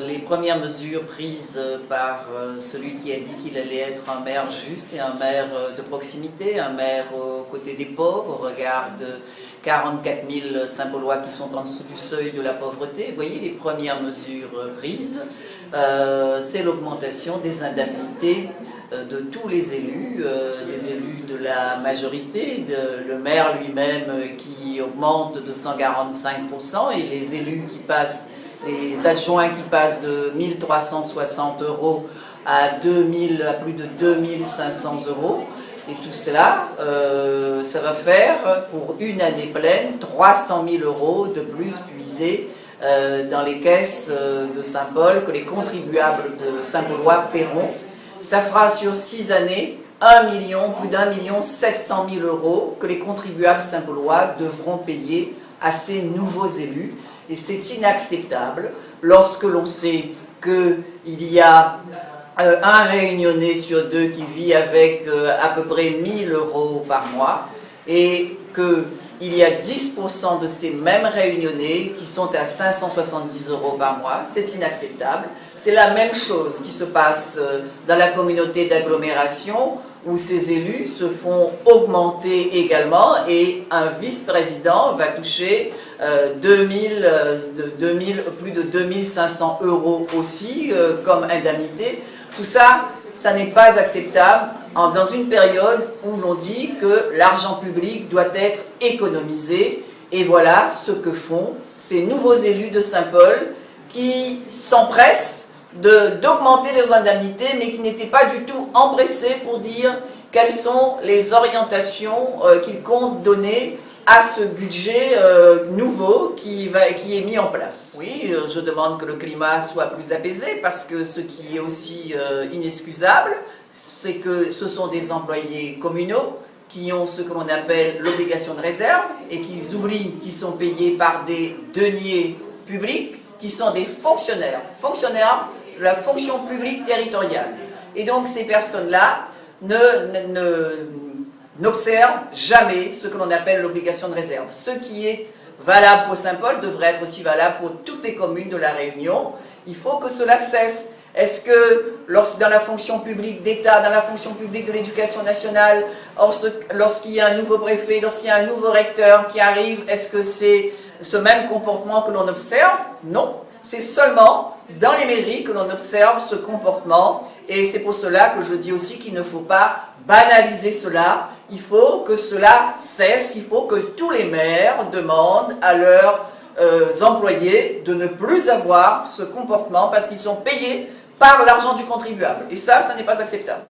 Les premières mesures prises par celui qui a dit qu'il allait être un maire juste et un maire de proximité, un maire aux côtés des pauvres, au regard de 44 000 Saint-Gaulois qui sont en dessous du seuil de la pauvreté. Vous voyez, les premières mesures prises, c'est l'augmentation des indemnités de tous les élus, des élus de la majorité, le maire lui-même qui augmente de 145% et les élus qui passent, les adjoints qui passent de 1 360 € à plus de 2 500 €. Et tout cela, ça va faire pour une année pleine 300 000 € de plus puisés dans les caisses de Saint-Paul que les contribuables de Saint-Gaulois paieront. Ça fera sur 6 années plus d'1 700 000 € que les contribuables saint-gaulois devront payer à ces nouveaux élus. Et c'est inacceptable lorsque l'on sait qu'il y a un réunionnais sur deux qui vit avec à peu près 1 000 € par mois et qu'il y a 10% de ces mêmes réunionnais qui sont à 570 € par mois. C'est inacceptable. C'est la même chose qui se passe dans la communauté d'agglomération où ces élus se font augmenter également et un vice-président va toucher plus de 2 500 € aussi comme indemnité. Tout ça, ça n'est pas acceptable dans une période où l'on dit que l'argent public doit être économisé. Et voilà ce que font ces nouveaux élus de Saint-Paul qui s'empressent d'augmenter les indemnités, mais qui n'étaient pas du tout empressés pour dire quelles sont les orientations qu'ils comptent donner à ce budget nouveau qui est mis en place. Oui, je demande que le climat soit plus apaisé parce que ce qui est aussi inexcusable, c'est que ce sont des employés communaux qui ont ce que l'on appelle l'obligation de réserve et qu'ils oublient qu'ils sont payés par des deniers publics qui sont des fonctionnaires de la fonction publique territoriale. Et donc ces personnes-là n'observent jamais ce que l'on appelle l'obligation de réserve. Ce qui est valable pour Saint-Paul devrait être aussi valable pour toutes les communes de la Réunion. Il faut que cela cesse. Est-ce que dans la fonction publique d'État, dans la fonction publique de l'éducation nationale, lorsqu'il y a un nouveau préfet, lorsqu'il y a un nouveau recteur qui arrive, est-ce que c'est ce même comportement que l'on observe? Non. C'est seulement dans les mairies que l'on observe ce comportement et c'est pour cela que je dis aussi qu'il ne faut pas banaliser cela. Il faut que cela cesse, il faut que tous les maires demandent à leurs employés de ne plus avoir ce comportement parce qu'ils sont payés par l'argent du contribuable. Et ça n'est pas acceptable.